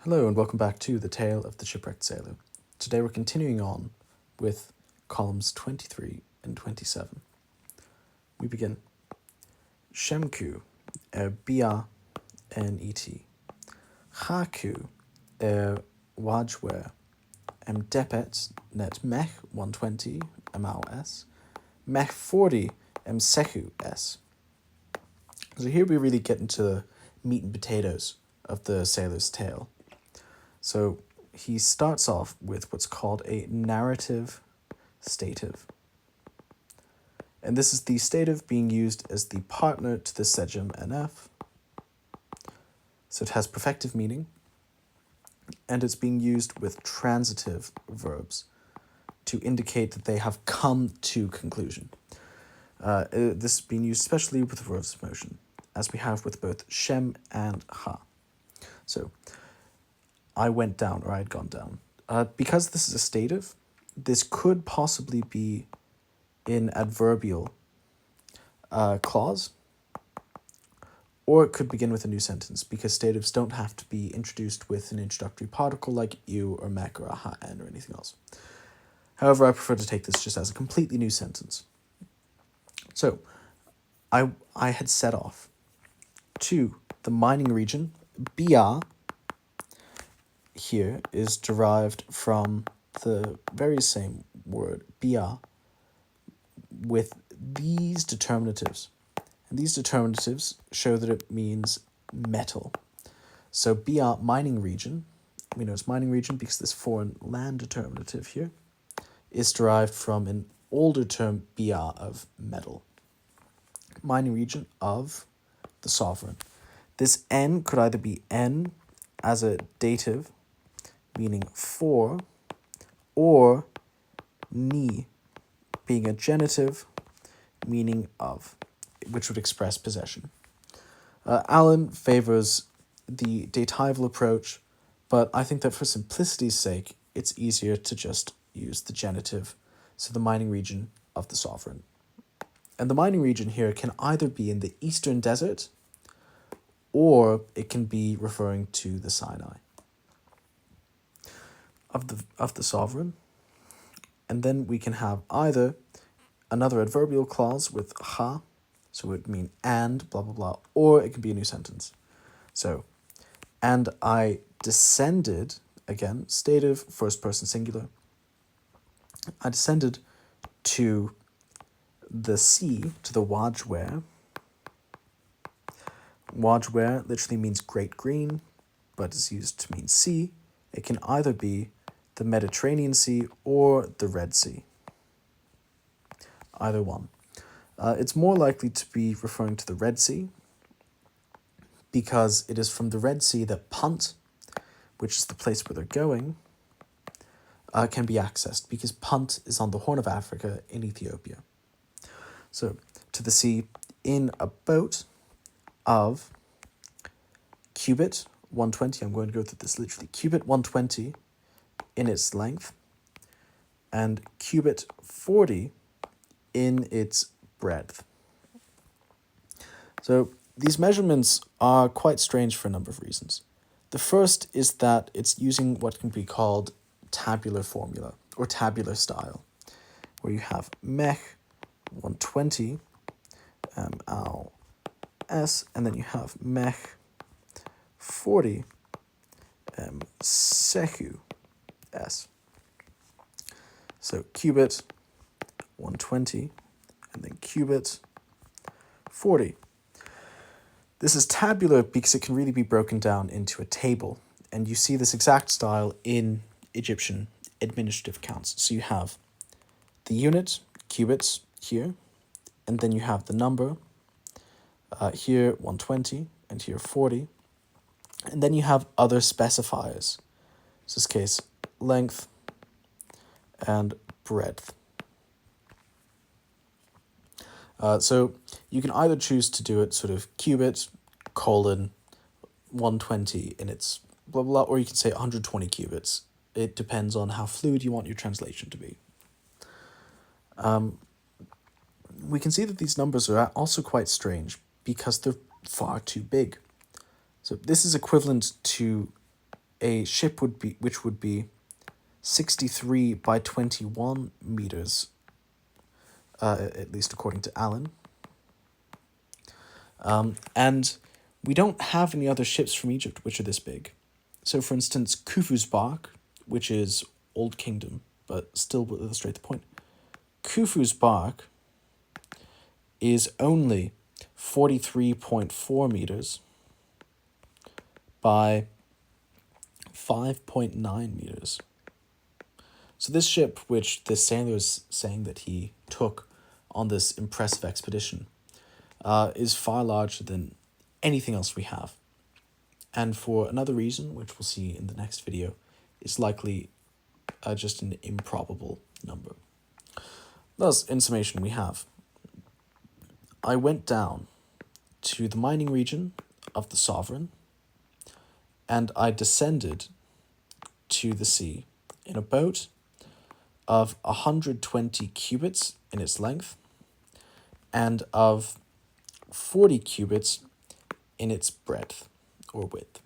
Hello and welcome back to The Tale of the Shipwrecked Sailor. Today we're continuing on with columns 23 and 27. We begin. Shemku bia net. Chaku wajwer depet net mech 120 s. Mech 40 sehu s. So here we really get into the meat and potatoes of the sailor's tale. So he starts off with what's called a narrative stative. And this is the stative being used as the partner to the sejm nf. So it has perfective meaning, and it's being used with transitive verbs to indicate that they have come to conclusion. This is being used especially with verbs of motion, as we have with both shem and ha. So, I went down, or I had gone down. Because this is a stative, this could possibly be in adverbial clause, or it could begin with a new sentence, because statives don't have to be introduced with an introductory particle like you or mech or aha n or anything else. However, I prefer to take this just as a completely new sentence. So, I had set off to the mining region. Bia here is derived from the very same word, bia, with these determinatives. And these determinatives show that it means metal. So bia, mining region, we know it's mining region because this foreign land determinative here is derived from an older term, bia, of metal. Mining region of the sovereign. This n could either be n as a dative, meaning for, or ni, being a genitive, meaning of, which would express possession. Alan favors the datival approach, but I think that for simplicity's sake, it's easier to just use the genitive, so the mining region of the sovereign. And the mining region here can either be in the eastern desert, or it can be referring to the Sinai of the sovereign. And then we can have either another adverbial clause with ha, so it would mean and, blah, blah, blah, or it can be a new sentence. So, and I descended, again, stative, first person singular. I descended to the sea, to the wajwer. Wajwer literally means great green, but is used to mean sea. It can either be the Mediterranean Sea or the Red Sea. Either one. It's more likely to be referring to the Red Sea because it is from the Red Sea that Punt, which is the place where they're going, can be accessed because Punt is on the Horn of Africa in Ethiopia. So, to the sea in a boat of cubit 120, I'm going to go through this literally, cubit 120 in its length, and cubit 40 in its breadth. So these measurements are quite strange for a number of reasons. The first is that it's using what can be called tabular formula, or tabular style, where you have mech 120 al s, and then you have mech 40 sehu s. So cubit 120 and then cubit 40. This is tabular because it can really be broken down into a table, and you see this exact style in Egyptian administrative counts. So you have the unit, cubits, here, and then you have the number, here 120, and here 40, and then you have other specifiers. So in this case, length and breadth. So you can either choose to do it sort of cubit, colon, 120 in its blah, blah, or you can say 120 cubits. It depends on how fluid you want your translation to be. We can see that these numbers are also quite strange because they're far too big. So this is equivalent to a ship which would be 63 by 21 meters, at least according to Allen. And we don't have any other ships from Egypt which are this big. So, for instance, Khufu's bark, which is Old Kingdom, but still will illustrate the point. Khufu's bark is only 43.4 meters by 5.9 meters. So this ship, which the sailor is saying that he took on this impressive expedition, is far larger than anything else we have. And for another reason, which we'll see in the next video, it's likely just an improbable number. Thus, in summation, we have: I went down to the mining region of the sovereign, and I descended to the sea in a boat of 120 cubits in its length and of 40 cubits in its breadth or width.